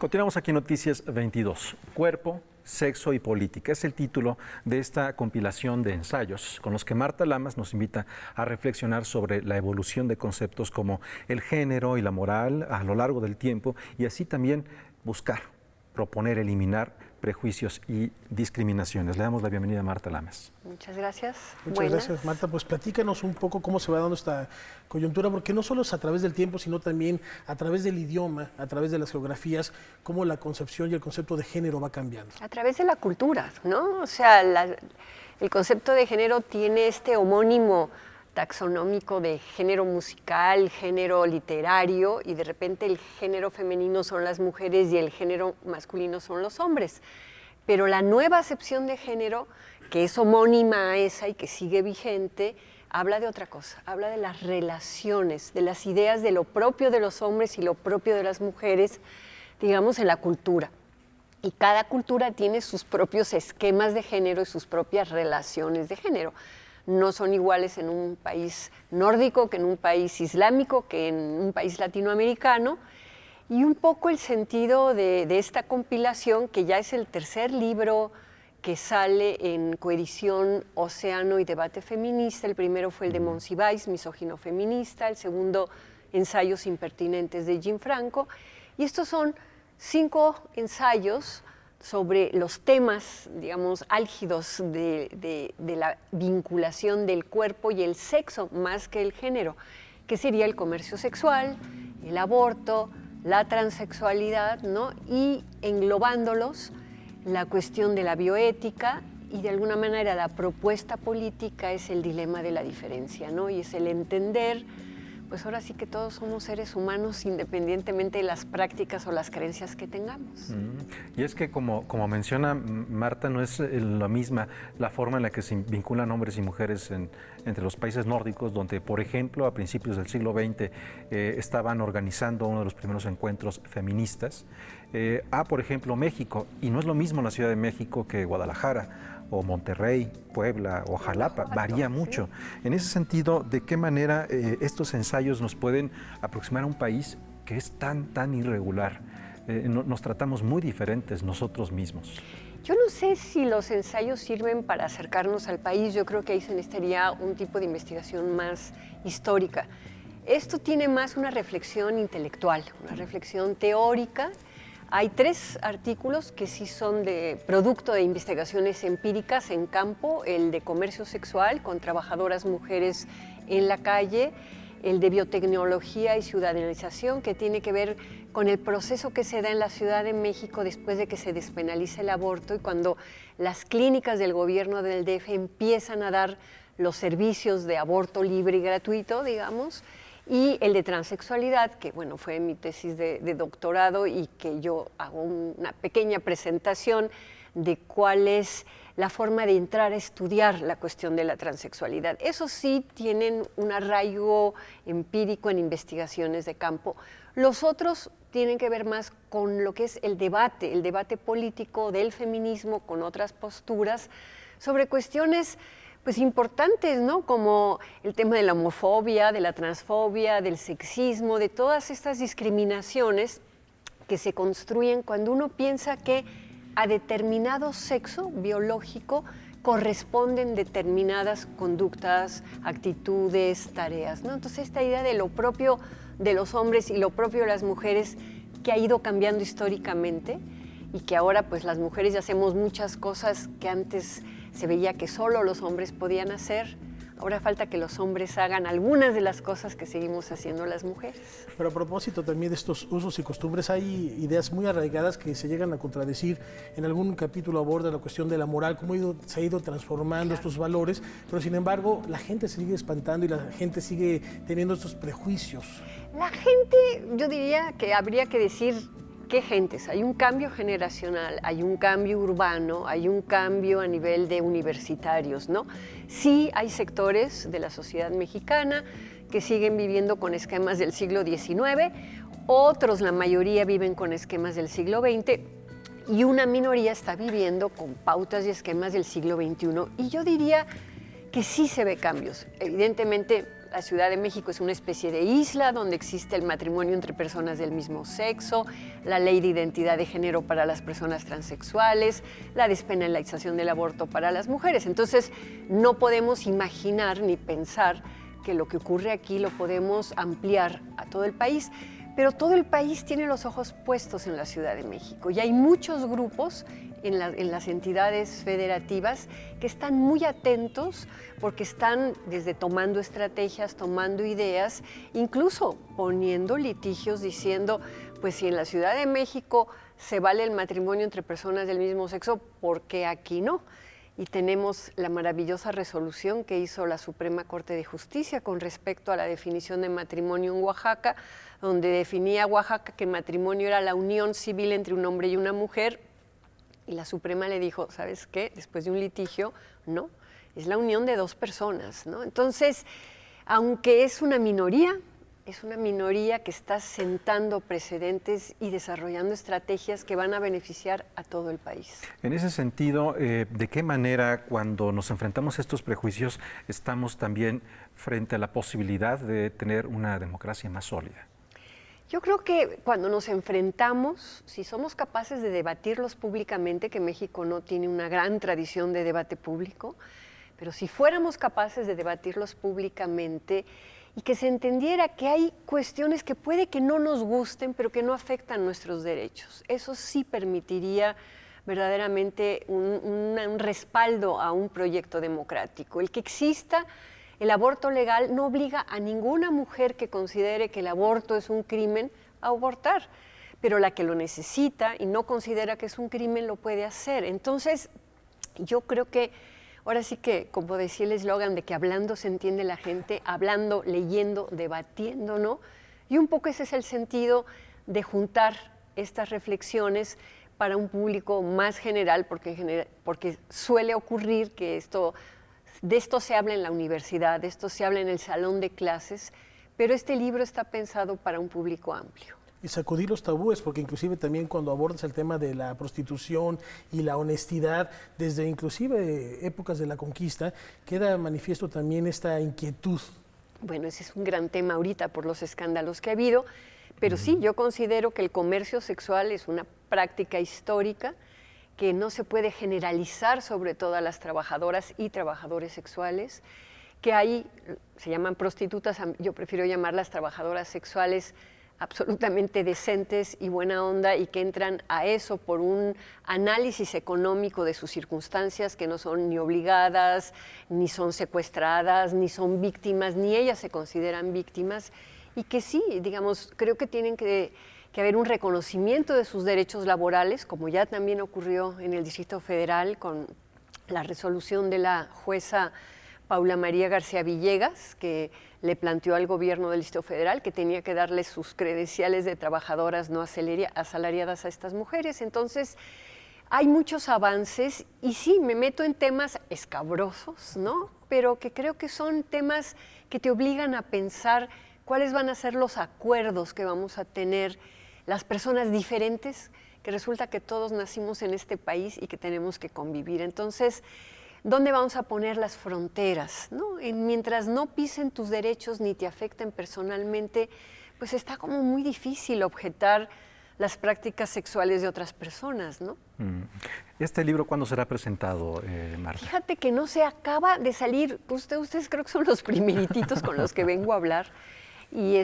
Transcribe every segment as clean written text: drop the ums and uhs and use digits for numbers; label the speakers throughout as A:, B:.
A: Continuamos aquí en Noticias 22. Cuerpo, sexo y política. Es el título de esta compilación de ensayos con los que Marta Lamas nos invita a reflexionar sobre la evolución de conceptos como el género y la moral a lo largo del tiempo y así también buscar, proponer, eliminar prejuicios y discriminaciones. Le damos la bienvenida a Marta Lamas.
B: Muchas gracias.
C: Muchas gracias, Marta. Pues platícanos un poco cómo se va dando esta coyuntura, porque no solo es a través del tiempo, sino también a través del idioma, a través de las geografías, cómo la concepción y el concepto de género va cambiando.
B: A través de la cultura, ¿no? O sea, el concepto de género tiene este homónimo taxonómico de género musical, género literario, y de repente el género femenino son las mujeres y el género masculino son los hombres. Pero la nueva acepción de género, que es homónima a esa y que sigue vigente, habla de otra cosa, habla de las relaciones, de las ideas de lo propio de los hombres y lo propio de las mujeres, digamos, en la cultura. Y cada cultura tiene sus propios esquemas de género y sus propias relaciones de género. No son iguales en un país nórdico que en un país islámico, que en un país latinoamericano. Y un poco el sentido de esta compilación, que ya es el tercer libro que sale en coedición Océano y Debate Feminista. El primero fue el de Monsiváis, Misógino Feminista. El segundo, Ensayos Impertinentes de Jim Franco. Y estos son 5 ensayos sobre los temas, digamos, álgidos de la vinculación del cuerpo y el sexo más que el género, que sería el comercio sexual, el aborto, la transexualidad, ¿no? Y englobándolos, la cuestión de la bioética y de alguna manera la propuesta política es el dilema de la diferencia, ¿no? Y es el entender, pues ahora sí que todos somos seres humanos independientemente de las prácticas o las creencias que tengamos.
A: Y es que como menciona Marta, no es la misma la forma en la que se vinculan hombres y mujeres entre los países nórdicos, donde, por ejemplo, a principios del siglo XX estaban organizando uno de los primeros encuentros feministas, por ejemplo, México, y no es lo mismo la Ciudad de México que Guadalajara, o Monterrey, Puebla o Jalapa, varía mucho. En ese sentido, ¿de qué manera estos ensayos nos pueden aproximar a un país que es tan irregular? Nos tratamos muy diferentes nosotros mismos.
B: Yo no sé si los ensayos sirven para acercarnos al país, yo creo que ahí se necesitaría un tipo de investigación más histórica. Esto tiene más una reflexión intelectual, una reflexión teórica. Hay 3 artículos que sí son de producto de investigaciones empíricas en campo, el de comercio sexual con trabajadoras mujeres en la calle, el de biotecnología y ciudadanización, que tiene que ver con el proceso que se da en la Ciudad de México después de que se despenalice el aborto y cuando las clínicas del gobierno del DF empiezan a dar los servicios de aborto libre y gratuito, digamos, y el de transexualidad, que bueno, fue mi tesis de doctorado y que yo hago una pequeña presentación de cuál es la forma de entrar a estudiar la cuestión de la transexualidad. Eso sí tienen un arraigo empírico en investigaciones de campo. Los otros tienen que ver más con lo que es el debate político del feminismo con otras posturas sobre cuestiones pues importantes, ¿no? Como el tema de la homofobia, de la transfobia, del sexismo, de todas estas discriminaciones que se construyen cuando uno piensa que a determinado sexo biológico corresponden determinadas conductas, actitudes, tareas, ¿no? Entonces esta idea de lo propio de los hombres y lo propio de las mujeres que ha ido cambiando históricamente y que ahora pues las mujeres ya hacemos muchas cosas que antes se veía que solo los hombres podían hacer. Ahora falta que los hombres hagan algunas de las cosas que seguimos haciendo las mujeres.
C: Pero a propósito también de estos usos y costumbres, hay ideas muy arraigadas que se llegan a contradecir. En algún capítulo aborda la cuestión de la moral, cómo se ha ido transformando estos valores, pero sin embargo la gente se sigue espantando y la gente sigue teniendo estos prejuicios.
B: La gente, yo diría que habría que decir ¿qué gentes? Hay un cambio generacional, hay un cambio urbano, hay un cambio a nivel de universitarios, ¿no? Sí hay sectores de la sociedad mexicana que siguen viviendo con esquemas del siglo XIX, otros, la mayoría, viven con esquemas del siglo XX y una minoría está viviendo con pautas y esquemas del siglo XXI. Y yo diría que sí se ve cambios. Evidentemente, La Ciudad de México es una especie de isla donde existe el matrimonio entre personas del mismo sexo, la ley de identidad de género para las personas transexuales, la despenalización del aborto para las mujeres. Entonces, no podemos imaginar ni pensar que lo que ocurre aquí lo podemos ampliar a todo el país. Pero todo el país tiene los ojos puestos en la Ciudad de México y hay muchos grupos en las entidades federativas que están muy atentos porque están desde tomando estrategias, tomando ideas, incluso poniendo litigios diciendo, pues si en la Ciudad de México se vale el matrimonio entre personas del mismo sexo, ¿por qué aquí no? Y tenemos la maravillosa resolución que hizo la Suprema Corte de Justicia con respecto a la definición de matrimonio en Oaxaca, donde definía Oaxaca que matrimonio era la unión civil entre un hombre y una mujer, y la Suprema le dijo, ¿sabes qué? Después de un litigio, no, es la unión de dos personas, ¿no? Entonces, aunque es una minoría que está sentando precedentes y desarrollando estrategias que van a beneficiar a todo el país.
A: En ese sentido, ¿de qué manera cuando nos enfrentamos a estos prejuicios estamos también frente a la posibilidad de tener una democracia más sólida?
B: Yo creo que cuando nos enfrentamos, si somos capaces de debatirlos públicamente, que México no tiene una gran tradición de debate público, pero si fuéramos capaces de debatirlos públicamente y que se entendiera que hay cuestiones que puede que no nos gusten, pero que no afectan nuestros derechos, eso sí permitiría verdaderamente un respaldo a un proyecto democrático. El que exista el aborto legal no obliga a ninguna mujer que considere que el aborto es un crimen a abortar, pero la que lo necesita y no considera que es un crimen lo puede hacer. Entonces, yo creo que ahora sí que, como decía el eslogan de que hablando se entiende la gente, hablando, leyendo, debatiendo, ¿no? Y un poco ese es el sentido de juntar estas reflexiones para un público más general, porque suele ocurrir que de esto se habla en la universidad, de esto se habla en el salón de clases, pero este libro está pensado para un público amplio.
C: Y sacudir los tabúes, porque inclusive también cuando abordas el tema de la prostitución y la honestidad, desde inclusive épocas de la conquista, queda manifiesto también esta inquietud.
B: Bueno, ese es un gran tema ahorita por los escándalos que ha habido, pero sí, yo considero que el comercio sexual es una práctica histórica que no se puede generalizar sobre todas las trabajadoras y trabajadores sexuales, que hay, se llaman prostitutas, yo prefiero llamarlas trabajadoras sexuales absolutamente decentes y buena onda y que entran a eso por un análisis económico de sus circunstancias, que no son ni obligadas, ni son secuestradas, ni son víctimas, ni ellas se consideran víctimas, y que sí, digamos, creo que tienen que haber un reconocimiento de sus derechos laborales, como ya también ocurrió en el Distrito Federal con la resolución de la jueza Paula María García Villegas, que le planteó al gobierno del Distrito Federal que tenía que darle sus credenciales de trabajadoras no asalariadas a estas mujeres. Entonces, hay muchos avances y sí, me meto en temas escabrosos, ¿no? Pero que creo que son temas que te obligan a pensar cuáles van a ser los acuerdos que vamos a tener las personas diferentes, que resulta que todos nacimos en este país y que tenemos que convivir. Entonces, ¿dónde vamos a poner las fronteras? ¿No? Mientras no pisen tus derechos ni te afecten personalmente, pues está como muy difícil objetar las prácticas sexuales de otras personas, ¿no?
A: ¿Este libro cuándo será presentado, Marta?
B: Fíjate que no se acaba de salir, ustedes creo que son los primerititos con los que vengo a hablar. Y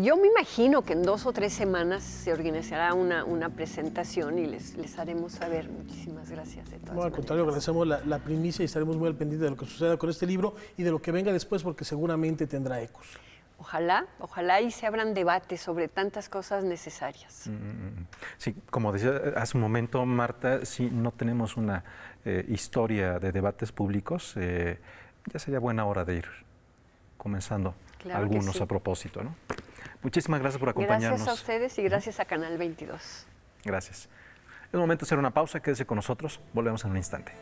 B: yo me imagino que en 2 o 3 semanas se organizará una presentación y les haremos saber. Muchísimas gracias.
C: No, al contrario, agradecemos la primicia y estaremos muy al pendiente de lo que suceda con este libro y de lo que venga después, porque seguramente tendrá ecos.
B: Ojalá y se abran debates sobre tantas cosas necesarias.
A: Sí, como decía hace un momento, Marta, si no tenemos una historia de debates públicos, ya sería buena hora de ir comenzando. Claro, algunos sí. A propósito, ¿no? Muchísimas gracias por acompañarnos.
B: Gracias a ustedes y gracias a Canal 22.
A: Gracias. Es momento de hacer una pausa, quédese con nosotros, volvemos en un instante.